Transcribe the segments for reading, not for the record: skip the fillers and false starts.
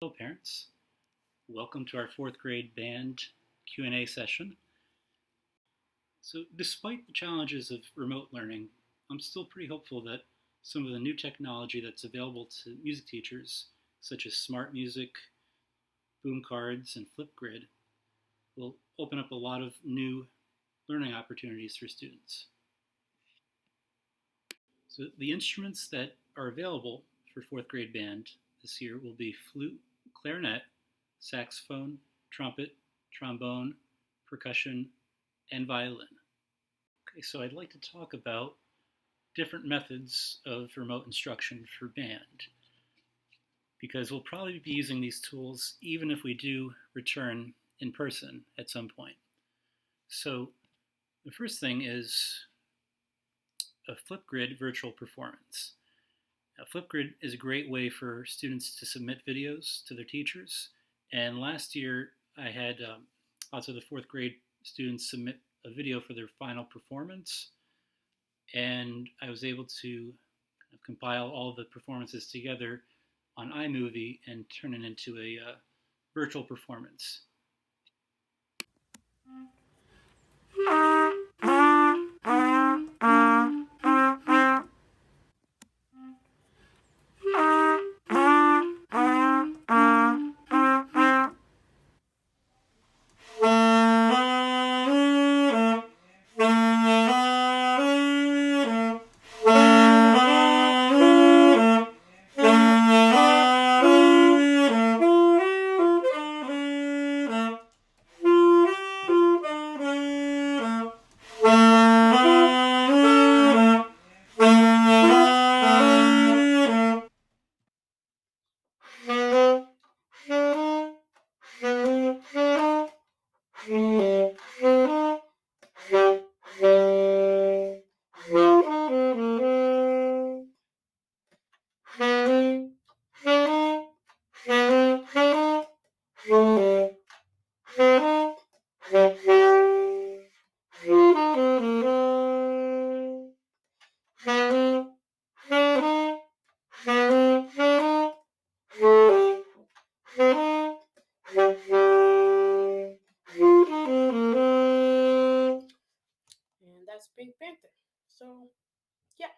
Hello parents, welcome to our fourth grade band Q&A session. So despite the challenges of remote learning, I'm still pretty hopeful that some of the new technology that's available to music teachers, such as smart music, boom cards, and Flipgrid, will open up a lot of new learning opportunities for students. So the instruments that are available for fourth grade band this year will be flute, clarinet, saxophone, trumpet, trombone, percussion, and violin. Okay, so I'd like to talk about different methods of remote instruction for band, because we'll probably be using these tools even if we do return in person at some point. So the first thing is a Flipgrid virtual performance. Now, Flipgrid is a great way for students to submit videos to their teachers. And last year, I had lots of the fourth grade students submit a video for their final performance. And I was able to compile all the performances together on iMovie and turn it into a virtual performance. Pink Panther. So, yeah.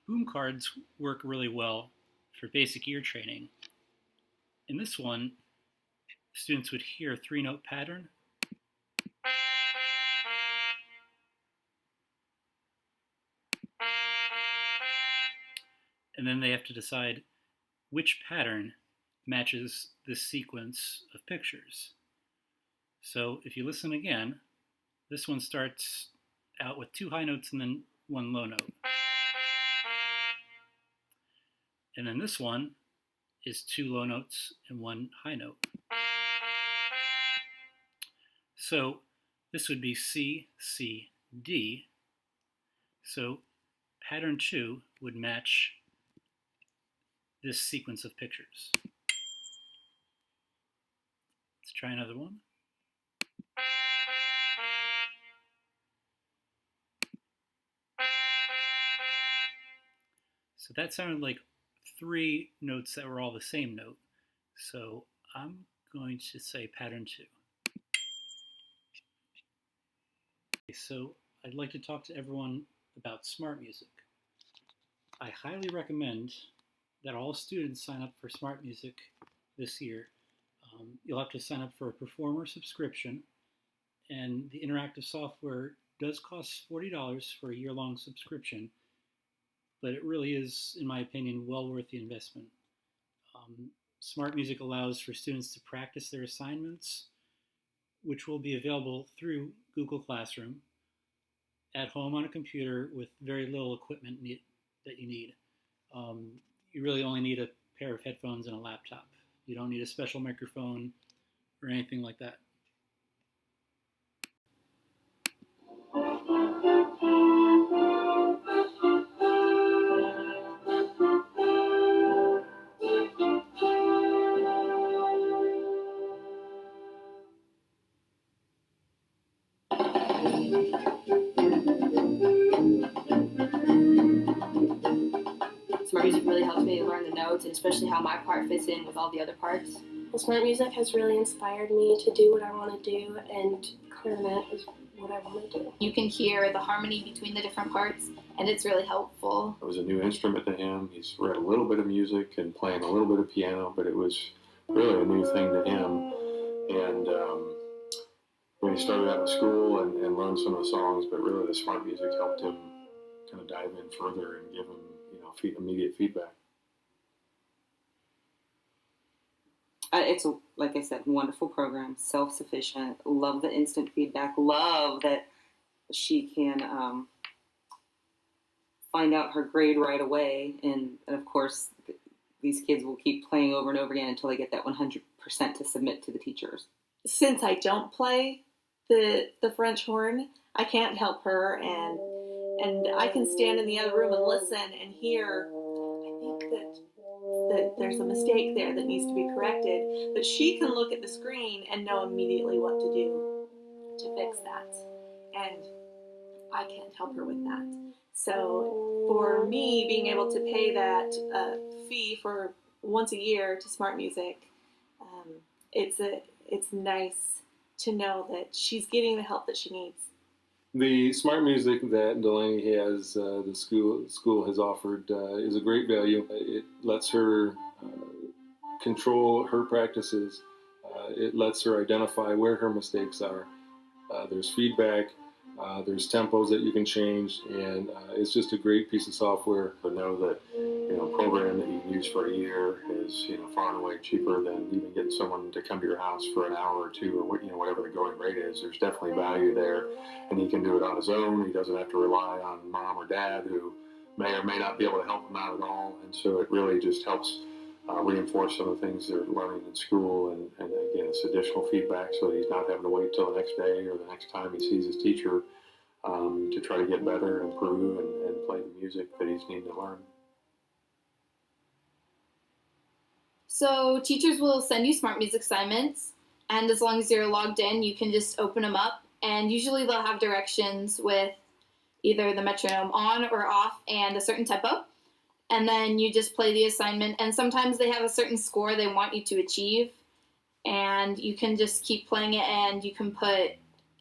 Boom cards work really well for basic ear training. In this one, students would hear a 3-note pattern, and then they have to decide which pattern matches this sequence of pictures. So if you listen again, this one starts out with 2 high notes and then 1 low note. And then this one is 2 low notes and 1 high note. So this would be C, C, D. So pattern 2 would match this sequence of pictures. Let's try another one. So that sounded like 3 notes that were all the same note. So I'm going to say pattern 2. Okay, so I'd like to talk to everyone about smart music. I highly recommend that all students sign up for smart music this year. You'll have to sign up for a performer subscription, and the interactive software does cost $40 for a year-long subscription, but it really is, in my opinion, well worth the investment. Smart music allows for students to practice their assignments, which will be available through Google Classroom, at home on a computer with very little equipment that you need. You really only need a pair of headphones and a laptop. You don't need a special microphone or anything like that. Smart music really helps me learn the notes, and especially how my part fits in with all the other parts. Well, smart music has really inspired me to do what I want to do, and clarinet is what I want to do. You can hear the harmony between the different parts, and it's really helpful. It was a new instrument to him. He's read a little bit of music and playing a little bit of piano, but it was really a new thing to him. And when he started out in school and learned some of the songs, but really the smart music helped him kind of dive in further and give him, immediate feedback. It's, like I said, wonderful program, self-sufficient, love the instant feedback, love that she can find out her grade right away. And of course, these kids will keep playing over and over again until they get that 100% to submit to the teachers. Since I don't play the French horn, I can't help her, and I can stand in the other room and listen and hear, I think that there's a mistake there that needs to be corrected, but she can look at the screen and know immediately what to do to fix that, and I can't help her with that. So for me, being able to pay that fee for once a year to Smart Music, it's nice to know that she's getting the help that she needs. The smart music that Delaney has, the school has offered, is a great value. It lets her control her practices. It lets her identify where her mistakes are. There's feedback. There's tempos that you can change, and it's just a great piece of software. To know that a program that you can use for a year is far and away cheaper than even getting someone to come to your house for an hour or two, or whatever the going rate is. There's definitely value there, and he can do it on his own. He doesn't have to rely on mom or dad, who may or may not be able to help him out at all. And so it really just helps reinforce some of the things they're learning in school, and again, it's additional feedback so that he's not having to wait till the next day or the next time he sees his teacher to try to get better, improve, and play the music that he's needing to learn. So teachers will send you smart music assignments, and as long as you're logged in, you can just open them up, and usually they'll have directions with either the metronome on or off and a certain tempo, and then you just play the assignment, and sometimes they have a certain score they want you to achieve, and you can just keep playing it, and you can put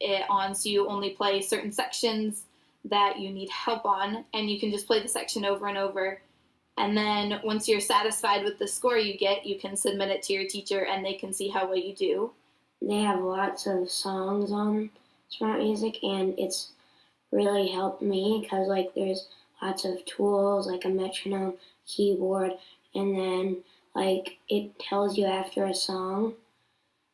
it on so you only play certain sections that you need help on, and you can just play the section over and over. And then once you're satisfied with the score you get, you can submit it to your teacher and they can see how well you do. They have lots of songs on Smart Music, and it's really helped me because there's lots of tools like a metronome, keyboard, and then it tells you after a song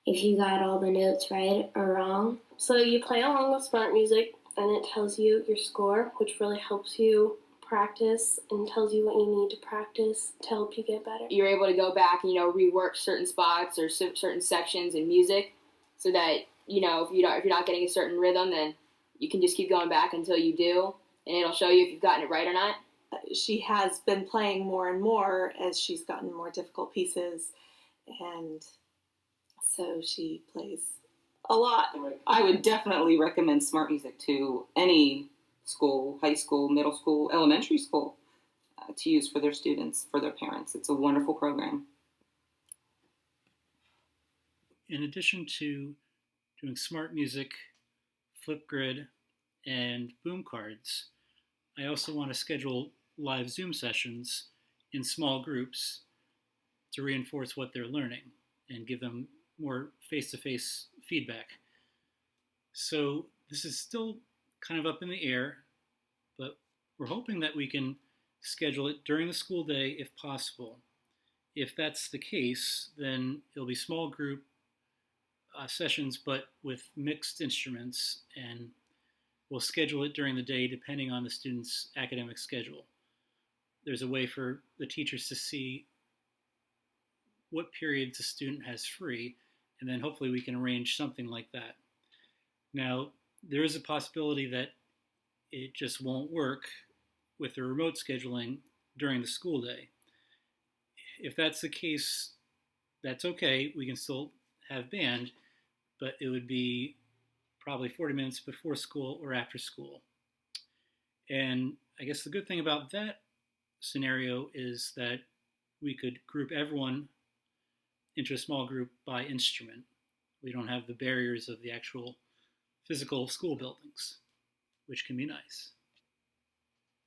if you got all the notes right or wrong. So you play along with Smart Music, and it tells you your score, which really helps you practice and tells you what you need to practice to help you get better. You're able to go back and rework certain spots or certain sections in music, so that if you're not getting a certain rhythm, then you can just keep going back until you do, and it'll show you if you've gotten it right or not. She has been playing more and more as she's gotten more difficult pieces, and so she plays a lot. I would definitely recommend smart music to any school, high school, middle school, elementary school, to use for their students, for their parents. It's a wonderful program. In addition to doing smart music, Flipgrid, and boom cards, I also want to schedule live Zoom sessions in small groups to reinforce what they're learning and give them more face-to-face feedback. So this is still kind of up in the air, but we're hoping that we can schedule it during the school day if possible. If that's the case, then it'll be small group sessions, but with mixed instruments, and we'll schedule it during the day depending on the student's academic schedule. There's a way for the teachers to see what periods a student has free, and then hopefully we can arrange something like that. Now, there is a possibility that it just won't work with the remote scheduling during the school day. If that's the case, that's okay. We can still have band, but it would be probably 40 minutes before school or after school. And I guess the good thing about that scenario is that we could group everyone into a small group by instrument. We don't have the barriers of the actual physical school buildings, which can be nice.